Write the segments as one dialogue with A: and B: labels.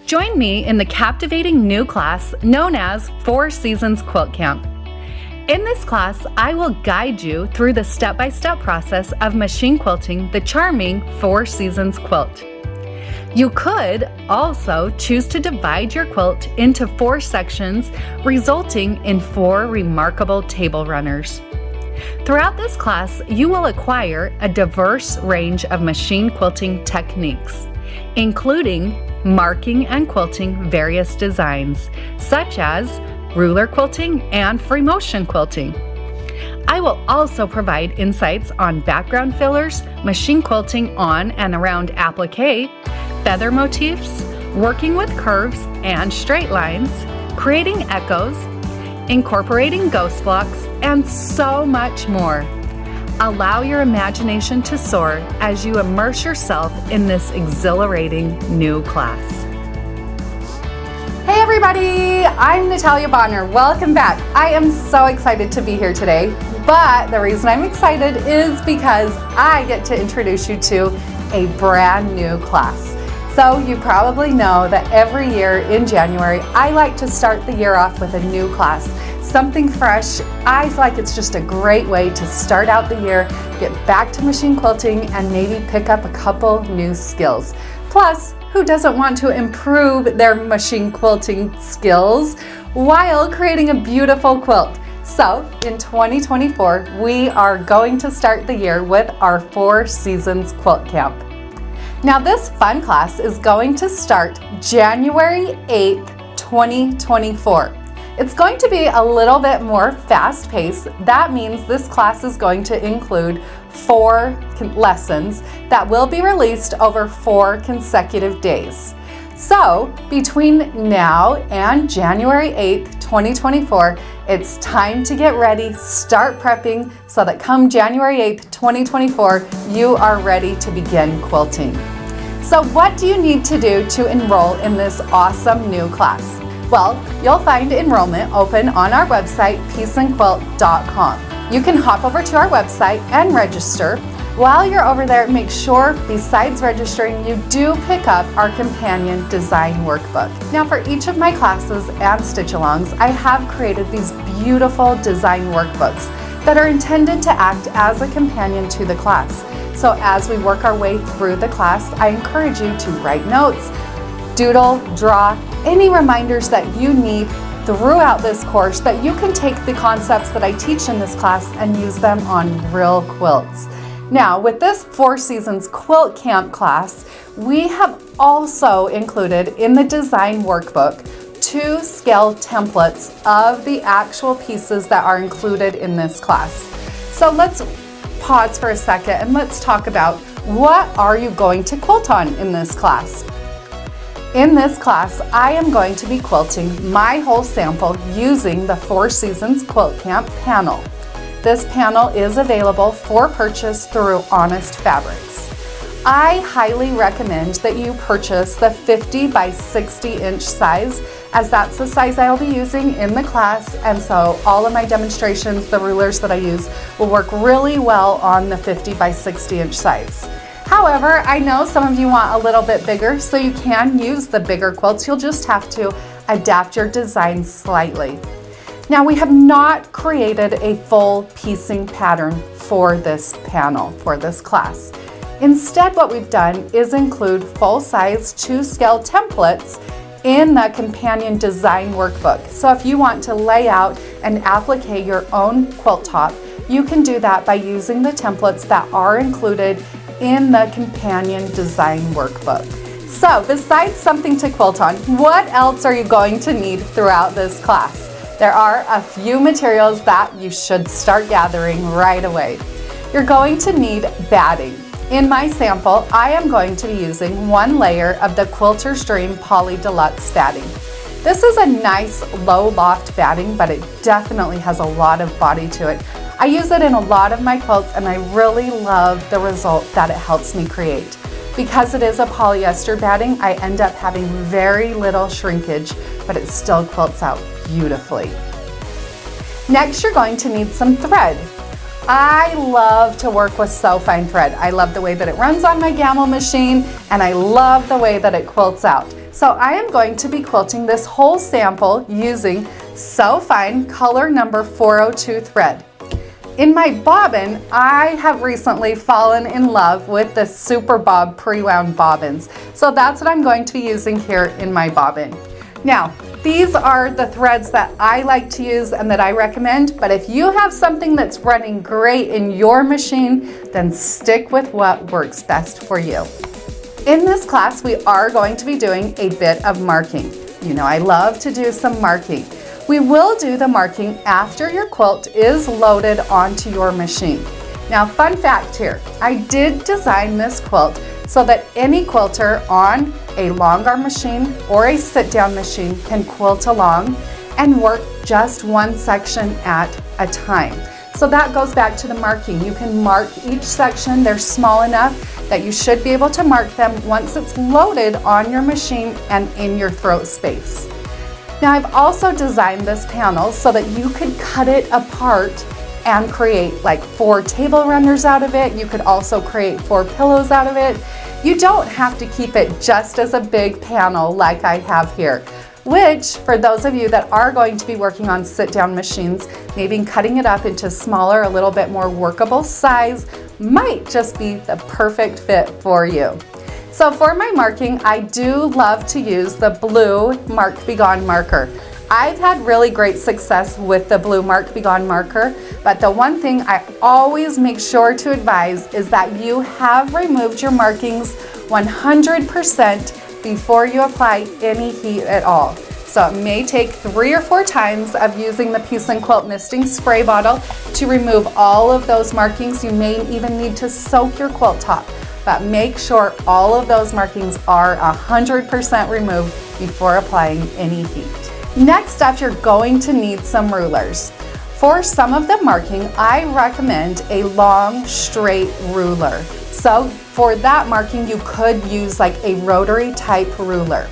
A: Join me in the captivating new class known as Four Seasons Quilt Camp. In this class, I will guide you through the step-by-step process of machine quilting the charming Four Seasons quilt. You could also choose to divide your quilt into 4 sections, resulting in 4 remarkable table runners. Throughout this class, you will acquire a diverse range of machine quilting techniques, including marking and quilting various designs, such as ruler quilting and free motion quilting. I will also provide insights on background fillers, machine quilting on and around applique, feather motifs, working with curves and straight lines, creating echoes, incorporating ghost blocks, and so much more. Allow your imagination to soar as you immerse yourself in this exhilarating new class. Hey everybody, I'm Natalia Bonner. Welcome back. I am so excited to be here today, but the reason I'm excited is because I get to introduce you to a brand new class. So you probably know that every year in January, I like to start the year off with a new class. Something fresh. I feel like it's just a great way to start out the year, get back to machine quilting, and maybe pick up a couple new skills. Plus, who doesn't want to improve their machine quilting skills while creating a beautiful quilt? So, in 2024, we are going to start the year with our Four Seasons Quilt Camp. Now, this fun class is going to start January 8th, 2024. It's going to be a little bit more fast-paced. That means this class is going to include 4 lessons that will be released over 4 consecutive days. So, between now and January 8th, 2024, it's time to get ready, start prepping, so that come January 8th, 2024, you are ready to begin quilting. So what do you need to do to enroll in this awesome new class? Well, you'll find enrollment open on our website, peaceandquilt.com. You can hop over to our website and register. While you're over there, make sure, besides registering, you do pick up our companion design workbook. Now, for each of my classes and stitch-alongs, I have created these beautiful design workbooks that are intended to act as a companion to the class. So as we work our way through the class, I encourage you to write notes, doodle, draw, any reminders that you need throughout this course that you can take the concepts that I teach in this class and use them on real quilts. Now, with this Four Seasons Quilt Camp class, we have also included in the design workbook 2 scale templates of the actual pieces that are included in this class. So let's pause for a second and let's talk about what are you going to quilt on in this class. In this class, I am going to be quilting my whole sample using the Four Seasons Quilt Camp panel. This panel is available for purchase through Honest Fabrics. I highly recommend that you purchase the 50 by 60 inch size, as that's the size I'll be using in the class, and so all of my demonstrations, the rulers that I use, will work really well on the 50 by 60 inch size. However, I know some of you want a little bit bigger, so you can use the bigger quilts. You'll just have to adapt your design slightly. Now, we have not created a full piecing pattern for this panel, for this class. Instead, what we've done is include full-size 2-scale templates in the companion design workbook. So if you want to lay out and applique your own quilt top, you can do that by using the templates that are included in the companion design workbook. So besides something to quilt on, what else are you going to need throughout this class? There are a few materials that you should start gathering right away. You're going to need batting. In my sample, I am going to be using 1 layer of the Quilter's Dream Poly Deluxe batting. This is a nice low loft batting, but it definitely has a lot of body to it. I use it in a lot of my quilts and I really love the result that it helps me create. Because it is a polyester batting, I end up having very little shrinkage, but it still quilts out beautifully. Next, you're going to need some thread. I love to work with so fine thread. I love the way that it runs on my Gamma machine, and I love the way that it quilts out. So I am going to be quilting this whole sample using So Fine color number 402 thread. In my bobbin, I have recently fallen in love with the Super Bob pre-wound bobbins. So that's what I'm going to be using here in my bobbin. Now, these are the threads that I like to use and that I recommend, but if you have something that's running great in your machine, then stick with what works best for you. In this class, we are going to be doing a bit of marking. You know, I love to do some marking. We will do the marking after your quilt is loaded onto your machine. Now, fun fact here, I did design this quilt so that any quilter on a long arm machine or a sit-down machine can quilt along and work just one section at a time. So that goes back to the marking. You can mark each section. They're small enough that you should be able to mark them once it's loaded on your machine and in your throat space. Now, I've also designed this panel so that you could cut it apart and create like 4 table runners out of it. You could also create 4 pillows out of it. You don't have to keep it just as a big panel like I have here, which for those of you that are going to be working on sit-down machines, maybe cutting it up into smaller, a little bit more workable size might just be the perfect fit for you. So for my marking, I do love to use the blue Mark Be Gone marker. I've had really great success with the blue Mark Be Gone marker, but the one thing I always make sure to advise is that you have removed your markings 100% before you apply any heat at all. So it may take 3 or 4 times of using the Peace and Quilt misting spray bottle to remove all of those markings. You may even need to soak your quilt top, but make sure all of those markings are 100% removed before applying any heat. Next up, you're going to need some rulers. For some of the marking, I recommend a long, straight ruler. So for that marking, you could use like a rotary type ruler.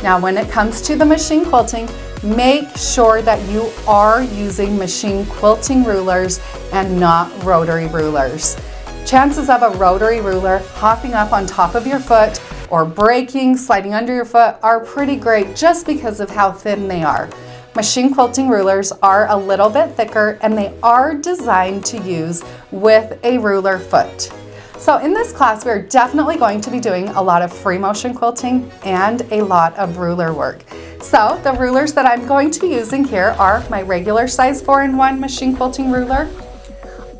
A: Now, when it comes to the machine quilting, make sure that you are using machine quilting rulers and not rotary rulers. Chances of a rotary ruler hopping up on top of your foot or breaking, sliding under your foot are pretty great just because of how thin they are. Machine quilting rulers are a little bit thicker and they are designed to use with a ruler foot. So in this class, we're definitely going to be doing a lot of free motion quilting and a lot of ruler work. So the rulers that I'm going to be using here are my regular size 4-in-1 machine quilting ruler,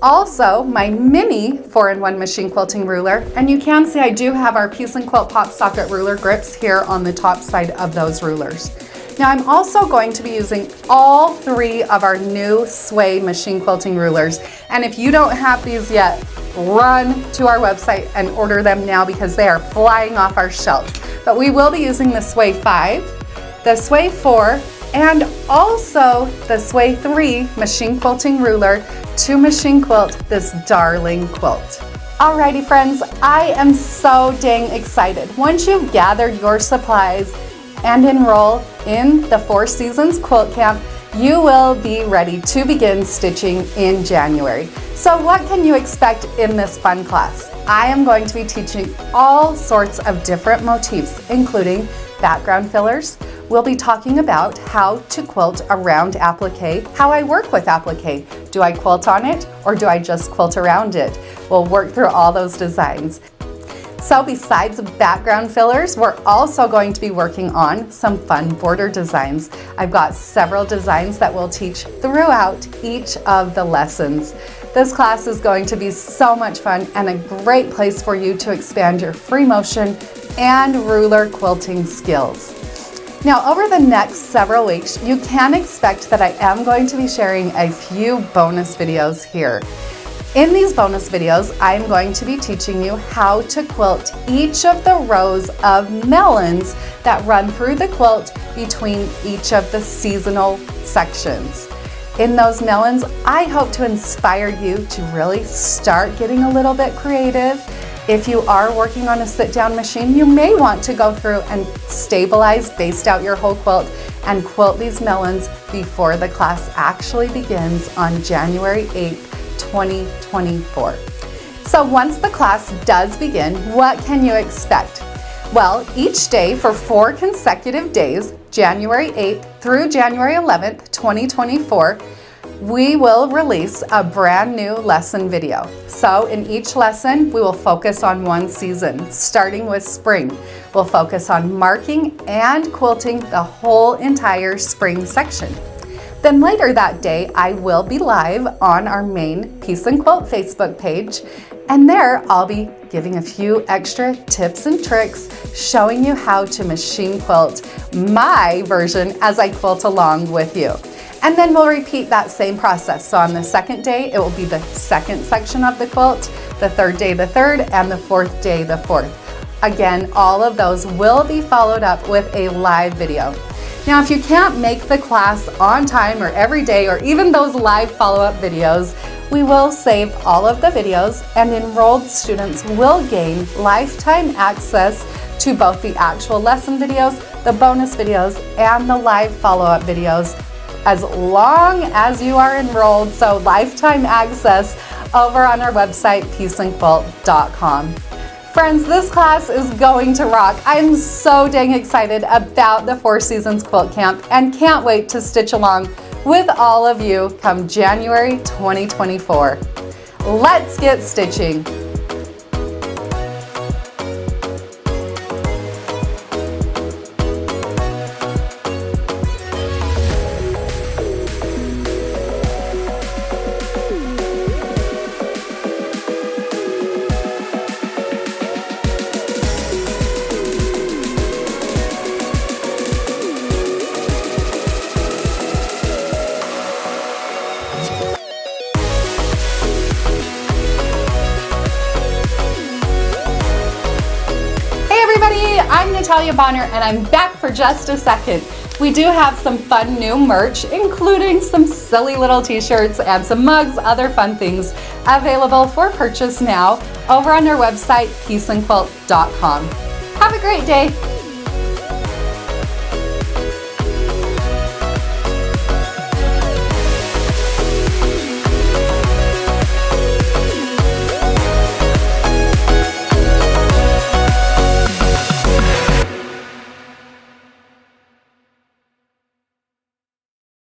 A: also my mini 4-in-1 machine quilting ruler, and you can see I do have our Peace and Quilt Pop Socket ruler grips here on the top side of those rulers. Now I'm also going to be using all 3 of our new Sway machine quilting rulers, and if you don't have these yet, run to our website and order them now because they are flying off our shelves. But we will be using the Sway 5, the Sway 4, and also the Sway 3 machine quilting ruler to machine quilt this darling quilt. Alrighty friends, I am so dang excited. Once you've gathered your supplies and enroll in the Four Seasons Quilt Camp, you will be ready to begin stitching in January. So what can you expect in this fun class? I am going to be teaching all sorts of different motifs, including background fillers. We'll be talking about how to quilt around applique, how I work with applique. Do I quilt on it or do I just quilt around it? We'll work through all those designs. So besides background fillers, we're also going to be working on some fun border designs. I've got several designs that we'll teach throughout each of the lessons. This class is going to be so much fun and a great place for you to expand your free motion and ruler quilting skills. Now, over the next several weeks, you can expect that I am going to be sharing a few bonus videos here. In these bonus videos, I'm going to be teaching you how to quilt each of the rows of melons that run through the quilt between each of the seasonal sections. In those melons, I hope to inspire you to really start getting a little bit creative. If you are working on a sit-down machine, you may want to go through and stabilize, baste out your whole quilt and quilt these melons before the class actually begins on January 8th, 2024. So once the class does begin, what can you expect? Well, each day for 4 consecutive days, January 8th through January 11th, 2024, we will release a brand new lesson video. So in each lesson, we will focus on one season, starting with spring. We'll focus on marking and quilting the whole entire spring section. Then later that day, I will be live on our main Piece and Quilt Facebook page, and there I'll be giving a few extra tips and tricks, showing you how to machine quilt my version as I quilt along with you. And then we'll repeat that same process. So on the second day, it will be the second section of the quilt, the third day, the third, and the fourth day, the fourth. Again, all of those will be followed up with a live video. Now, if you can't make the class on time or every day, or even those live follow-up videos, we will save all of the videos, and enrolled students will gain lifetime access to both the actual lesson videos, the bonus videos, and the live follow-up videos, as long as you are enrolled, so lifetime access over on our website, pieceandquilt.com. Friends, this class is going to rock. I'm so dang excited about the Four Seasons Quilt Camp and can't wait to stitch along with all of you come January 2024. Let's get stitching. I'm Natalia Bonner, and I'm back for just a second. We do have some fun new merch, including some silly little t-shirts and some mugs, other fun things available for purchase now over on our website, pieceandquilt.com. Have a great day.